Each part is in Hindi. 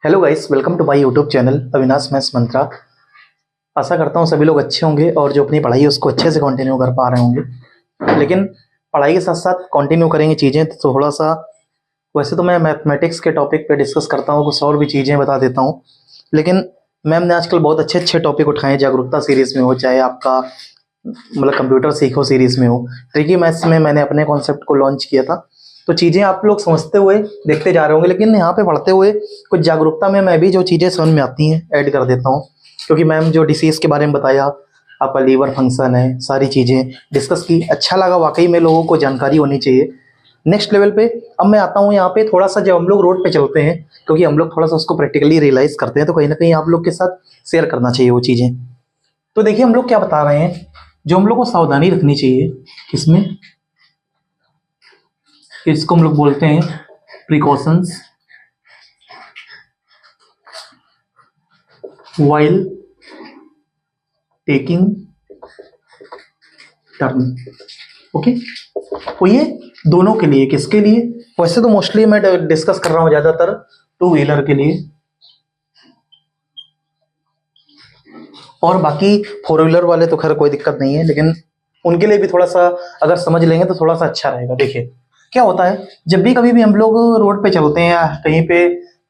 Hello guys, welcome to my YouTube channel Avinash Maths Mantra. आशा करता हूँ सभी लोग अच्छे होंगे और जो अपनी पढ़ाई है उसको अच्छे से कंटिन्यू कर पा रहे होंगे। लेकिन पढ़ाई के साथ साथ कंटिन्यू करेंगे चीज़ें तो थोड़ा सा, वैसे तो मैं मैथमेटिक्स के टॉपिक पे डिस्कस करता हूँ, कुछ और भी चीज़ें बता देता हूँ। लेकिन मैम ने आजकल बहुत अच्छे अच्छे टॉपिक उठाए हैं, जागरूकता सीरीज़ में हो, चाहे आपका मतलब कंप्यूटर सीखो सीरीज़ में हो, ट्रिकी मैथ्स में मैंने अपने कॉन्सेप्ट को लॉन्च किया था। तो चीज़ें आप लोग समझते हुए देखते जा रहे होंगे, लेकिन यहाँ पे पढ़ते हुए कुछ जागरूकता में मैं भी जो चीज़ें समझ में आती हैं ऐड कर देता हूँ। क्योंकि मैम जो डिसीज़ के बारे में बताया, आपका लीवर फंक्शन है, सारी चीज़ें डिस्कस की, अच्छा लगा। वाकई में लोगों को जानकारी होनी चाहिए नेक्स्ट लेवल पे। अब मैं आता हूँ यहाँ पे थोड़ा सा, जब हम लोग रोड पे चलते हैं, क्योंकि हम लोग थोड़ा सा उसको प्रैक्टिकली रियलाइज करते हैं, तो कहीं ना कहीं आप लोग के साथ शेयर करना चाहिए वो चीज़ें। तो देखिए हम लोग क्या बता रहे हैं, जो हम लोग को सावधानी रखनी चाहिए किसमें, इसको हम लोग बोलते हैं precautions while taking turn. Okay, तो ये दोनों के लिए, किसके लिए, वैसे तो मोस्टली मैं डिस्कस कर रहा हूं ज्यादातर टू व्हीलर के लिए, और बाकी फोर व्हीलर वाले तो खैर कोई दिक्कत नहीं है, लेकिन उनके लिए भी थोड़ा सा अगर समझ लेंगे तो थोड़ा सा अच्छा रहेगा। देखिए क्या होता है, जब भी कभी भी हम लोग रोड पे चलते हैं या कहीं पे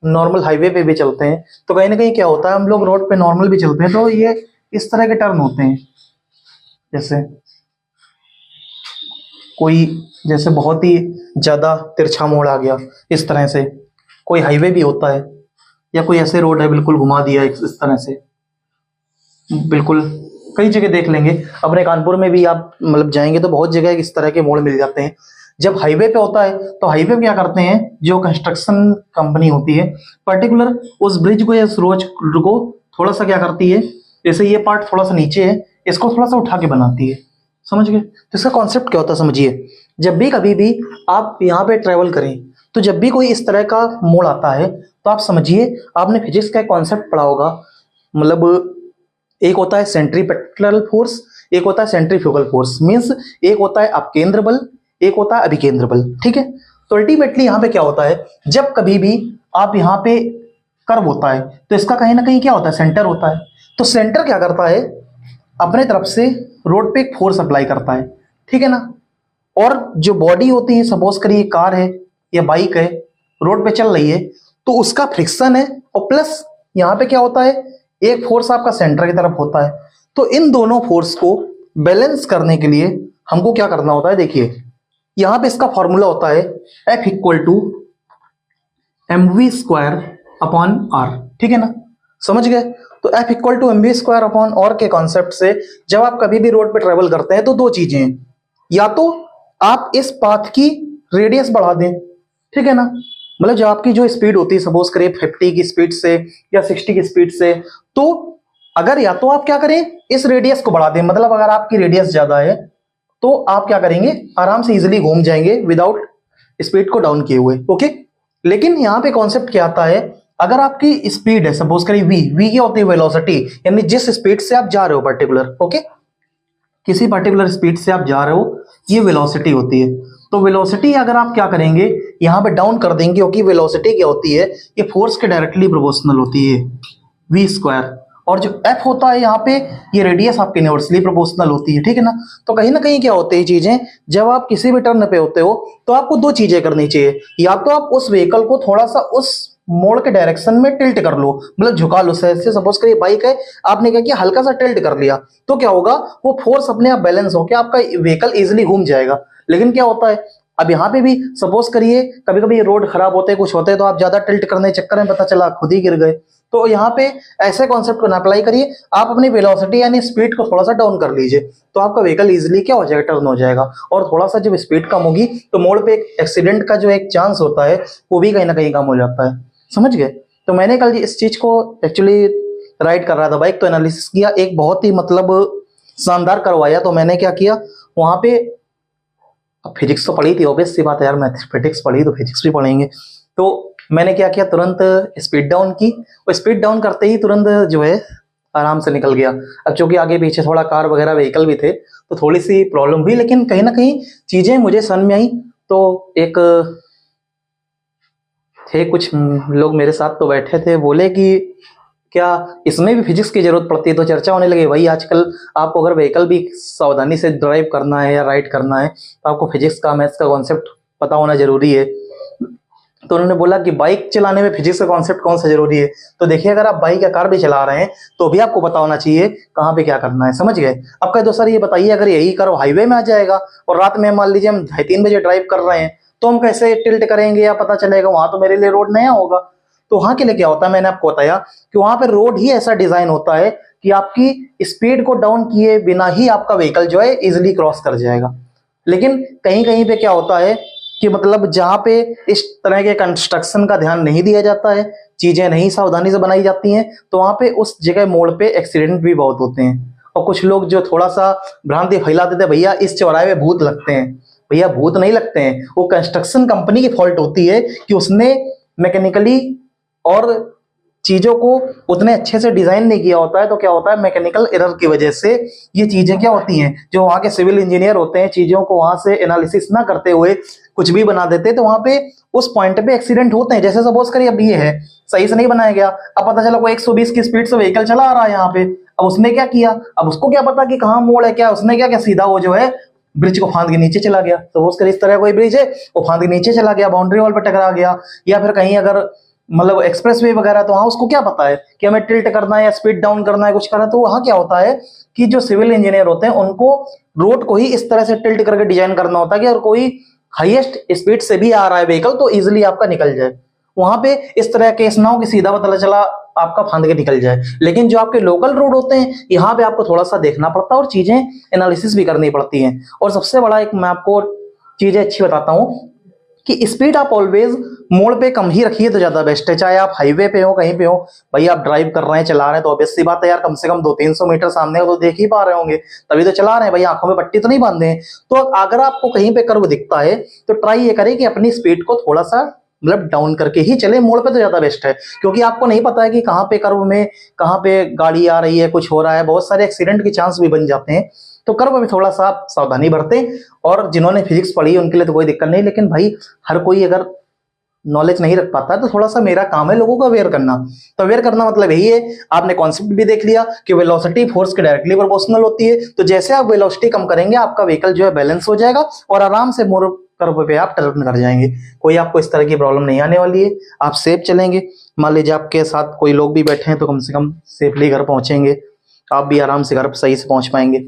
नॉर्मल हाईवे पे भी चलते हैं, तो कहीं ना कहीं क्या होता है, हम लोग रोड पे नॉर्मल भी चलते हैं तो ये इस तरह के टर्न होते हैं। जैसे कोई, जैसे बहुत ही ज्यादा तिरछा मोड़ आ गया इस तरह से, कोई हाईवे भी होता है, या कोई ऐसे रोड है बिल्कुल घुमा दिया इस तरह से, बिल्कुल कई जगह देख लेंगे। अपने कानपुर में भी आप मतलब जाएंगे तो बहुत जगह इस तरह के मोड़ मिल जाते हैं। जब हाईवे पे होता है तो हाईवे पे क्या करते हैं, जो कंस्ट्रक्शन कंपनी होती है पर्टिकुलर उस ब्रिज को या उस रोड को थोड़ा सा क्या करती है, जैसे ये पार्ट थोड़ा सा नीचे है, इसको थोड़ा सा उठा के बनाती है। समझ गए? तो इसका कॉन्सेप्ट क्या होता है समझिए। जब भी कभी भी आप यहाँ पे ट्रेवल करें, तो जब भी कोई इस तरह का मोड़ आता है तो आप समझिए, आपने फिजिक्स का कॉन्सेप्ट पढ़ा होगा, मतलब एक होता है सेंट्रीपेटल फोर्स, एक होता है सेंट्रीफ्यूगल फोर्स, मींस एक होता है अपकेंद्र बल, एक होता है अभिकेंद्र बल। ठीक है, तो अल्टीमेटली यहाँ पे क्या होता है, जब कभी भी आप यहाँ पे कर्व होता है तो इसका कहीं ना कहीं क्या होता है, सेंटर होता है। तो सेंटर क्या करता है, अपने तरफ से रोड पे एक फोर्स अप्लाई करता है। ठीक है ना, और जो बॉडी होती है, सपोज करिए कार है या बाइक है, रोड पे चल रही है, तो उसका फ्रिक्शन है, और प्लस यहाँ पे क्या होता है, एक फोर्स आपका सेंटर की तरफ होता है। तो इन दोनों फोर्स को बैलेंस करने के लिए हमको क्या करना होता है, देखिए यहां पे इसका फॉर्मूला होता है F equal to mv square upon r. ठीक है ना, समझ गए? तो F equal to mv square upon r के कॉन्सेप्ट से जब आप कभी भी रोड पे ट्रेवल करते हैं तो दो चीजें हैं, या तो आप इस पाथ की रेडियस बढ़ा दें, ठीक है ना, मतलब जो आपकी जो स्पीड होती है, सपोज करिए 50 की स्पीड से या 60 की स्पीड से, तो अगर या तो आप क्या करें, इस रेडियस को बढ़ा दें, मतलब अगर आपकी रेडियस ज्यादा है तो आप क्या करेंगे, आराम से इजीली घूम जाएंगे विदाउट स्पीड को डाउन किए हुए। ओके, लेकिन यहां पे कॉन्सेप्ट क्या आता है, अगर आपकी स्पीड है, सपोज करिए वी क्या होती है, वेलोसिटी, यानी जिस स्पीड से आप जा रहे हो पर्टिकुलर, ओके, किसी पर्टिकुलर स्पीड से आप जा रहे हो, ये वेलोसिटी होती है। तो वेलोसिटी अगर आप क्या करेंगे, यहां पे डाउन कर देंगे, क्योंकि वेलोसिटी क्या होती है, ये फोर्स के डायरेक्टली प्रोपोर्शनल होती है, वी स्क्वायर, और जो एफ होता है यहाँ पे, ये रेडियस आपकी इनवर्सली प्रोपोर्शनल होती है। ठीक है ना, तो कहीं ना कहीं क्या होती है चीजें, जब आप किसी भी टर्न पे होते हो तो आपको दो चीजें करनी चाहिए, या तो आप उस व्हीकल को थोड़ा सा उस मोड़ के डायरेक्शन में टिल्ट कर लो, मतलब झुका लो। से सपोज करिए बाइक है, आपने क्या किया, हल्का सा टिल्ट कर लिया, तो क्या होगा, वो फोर्स अपने आप बैलेंस होकर आपका व्हीकल इजिली घूम जाएगा। लेकिन क्या होता है, अब यहाँ पे भी सपोज करिए कभी कभी रोड खराब होते हैं, कुछ होते हैं, तो आप ज्यादा टिल्ट करने के चक्कर में पता चला खुद ही गिर गए। तो यहाँ पे ऐसे कॉन्सेप्ट को ना अप्लाई करिए, आप अपनी वेलोसिटी यानी स्पीड को थोड़ा सा डाउन कर लीजिए, तो आपका व्हीकल इजिली क्या हो जाएगा, टर्न हो जाएगा। और थोड़ा सा जब स्पीड कम होगी तो मोड़ पे एक एक्सीडेंट का जो एक चांस होता है वो भी कहीं ना कहीं कम हो जाता है। समझ गए? तो मैंने कल इस चीज को एक्चुअली राइट कर रहा था बाइक, तो एनालिसिस किया, एक बहुत ही मतलब शानदार करवाया। तो मैंने क्या किया वहां पे, फिजिक्स तो पढ़ी थी, ऑब्वियस सी बात है यार, मैथमेटिक्स पढ़ी तो फिजिक्स भी पढ़ेंगे। तो मैंने क्या किया, तुरंत स्पीड डाउन की, और स्पीड डाउन करते ही तुरंत जो है आराम से निकल गया। अब चूंकि आगे पीछे थोड़ा कार वगैरह व्हीकल भी थे तो थोड़ी सी प्रॉब्लम हुई, लेकिन कहीं ना कहीं चीजें मुझे समझ में आई। तो एक थे कुछ लोग मेरे साथ तो बैठे थे, बोले कि क्या इसमें भी फिजिक्स की जरूरत पड़ती है? तो चर्चा होने लगी भाई आजकल आपको अगर व्हीकल भी सावधानी से ड्राइव करना है या राइड करना है तो आपको फिजिक्स का, मैथ्स का कॉन्सेप्ट पता होना जरूरी है। तो उन्होंने बोला कि बाइक चलाने में फिजिक्स का कॉन्सेप्ट कौन सा जरूरी है? तो देखिए, अगर आप बाइक या कार भी चला रहे हैं तो भी आपको पता होना चाहिए कहाँ पे क्या करना है, समझ गए? अब कहे तो सर ये बताइए, अगर यही कर्व हाईवे में आ जाएगा और रात में मान लीजिए हम 2:30 बजे ड्राइव कर रहे हैं तो हम कैसे टिल्ट करेंगे या पता चलेगा? वहां तो मेरे लिए रोड नया होगा। तो वहां के लिए क्या होता है, मैंने आपको बताया कि वहां पे रोड ही ऐसा डिजाइन होता है कि आपकी स्पीड को डाउन किए बिना ही आपका व्हीकल जो है इजिली क्रॉस कर जाएगा। लेकिन कहीं कहीं पे क्या होता है कि मतलब जहां पे इस तरह के कंस्ट्रक्शन का ध्यान नहीं दिया जाता है, चीजें नहीं सावधानी से बनाई जाती हैं, तो वहां पे उस जगह मोड़ पे एक्सीडेंट भी बहुत होते हैं। और कुछ लोग जो थोड़ा सा भ्रांति फैला देते हैं, भैया इस चौराहे में भूत लगते हैं। भैया भूत नहीं लगते हैं, वो कंस्ट्रक्शन कंपनी की फॉल्ट होती है कि उसने मैकेनिकली और चीजों को उतने अच्छे से डिजाइन नहीं किया होता है। तो क्या होता है, मैकेनिकल एरर की वजह से ये चीजें क्या होती हैं, जो वहां के सिविल इंजीनियर होते हैं चीजों को वहां से एनालिसिस ना करते हुए कुछ भी बना देते हैं, तो वहां पे उस पॉइंट पे एक्सीडेंट होते हैं। जैसे सपोज करिए अब ये है, सही से नहीं बनाया गया, अब पता चला कोई 120 की स्पीड से व्हीकल चला आ रहा है यहाँ पे। अब उसने क्या किया, अब उसको क्या पता कि कहाँ मोड़ है, क्या उसने क्या क्या सीधा वो जो है ब्रिज को फांद के नीचे चला गया। सपोज करिए इस तरह कोई ब्रिज है, वो फांद के नीचे चला गया, बाउंड्री वॉल पर टकरा गया, या फिर कहीं अगर मतलब एक्सप्रेस वे वगैरह, तो वहां उसको क्या पता है कि हमें टिल्ट करना है या स्पीड डाउन करना है, कुछ करना है। तो वहां क्या होता है कि जो सिविल इंजीनियर होते हैं उनको रोड को ही इस तरह से टिल्ट करके डिजाइन करना होता है कि अगर कोई हाईएस्ट स्पीड से भी आ रहा है व्हीकल तो इजिली आपका निकल जाए। वहां पे इस तरह केस ना हो कि सीधा पता चला आपका फांद के निकल जाए। लेकिन जो आपके लोकल रोड होते हैं, यहाँ पे आपको थोड़ा सा देखना पड़ता है और चीजें एनालिसिस भी करनी पड़ती हैं। और सबसे बड़ा एक मैं आपको चीजें अच्छी बताता हूँ कि स्पीड आप ऑलवेज मोड़ पे कम ही रखिए तो ज्यादा बेस्ट है। चाहे आप हाईवे पे हो, कहीं पे हो, भाई आप ड्राइव कर रहे हैं, चला रहे हैं, तो ऑब्वियस सी बात है यार, कम से कम 200-300 मीटर सामने हो तो देख ही पा रहे होंगे, तभी तो चला रहे हैं भाई, आंखों में पट्टी तो नहीं बांधे हैं। तो अगर आपको कहीं पे कर्व दिखता है तो ट्राई ये करें कि अपनी स्पीड को थोड़ा सा मतलब डाउन करके ही चले, मोड़ पे तो ज्यादा बेस्ट है। क्योंकि आपको नहीं पता है कि कहाँ पे कर्व में कहाँ पे गाड़ी आ रही है, कुछ हो रहा है, बहुत सारे एक्सीडेंट के चांस भी बन जाते हैं। तो कर्व में थोड़ा सा सावधानी बरतें। और जिन्होंने फिजिक्स पढ़ी है उनके लिए तो कोई दिक्कत नहीं, लेकिन भाई हर कोई अगर नॉलेज नहीं रख पाता है तो थोड़ा सा मेरा काम है लोगों को अवेयर करना। तो अवेयर करना मतलब यही है, आपने कॉन्सेप्ट भी देख लिया कि वेलोसिटी फोर्स के डायरेक्टली प्रोपोर्शनल होती है। तो जैसे आप वेलोसिटी कम करेंगे आपका व्हीकल जो है बैलेंस हो जाएगा और आराम से मोड़ कर्व पे आप टर्न कर जाएंगे। कोई आपको इस तरह की प्रॉब्लम नहीं आने वाली है, आप सेफ चलेंगे। मान लीजिए आपके साथ कोई लोग भी बैठे हैं तो कम से कम सेफली घर पहुंचेंगे, आप भी आराम से घर सही से पहुंच पाएंगे।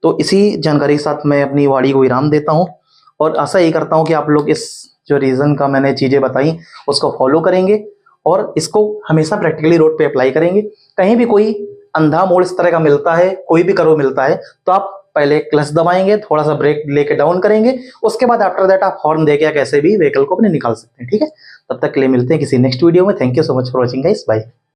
तो इसी जानकारी के साथ मैं अपनी वाणी को विराम देता हूं और आशा यही करता हूं कि आप लोग इस जो रीजन का मैंने चीजें बताई उसको फॉलो करेंगे और इसको हमेशा प्रैक्टिकली रोड पे अप्लाई करेंगे। कहीं भी कोई अंधा मोड़ इस तरह का मिलता है, कोई भी कर्व मिलता है, तो आप पहले क्लच दबाएंगे, थोड़ा सा ब्रेक लेके डाउन करेंगे, उसके बाद आफ्टर दैट आप हॉर्न देके कैसे भी व्हीकल को अपने निकाल सकते हैं। ठीक है, तब तक के लिए मिलते हैं किसी नेक्स्ट वीडियो में। Thank you so much for watching guys, bye.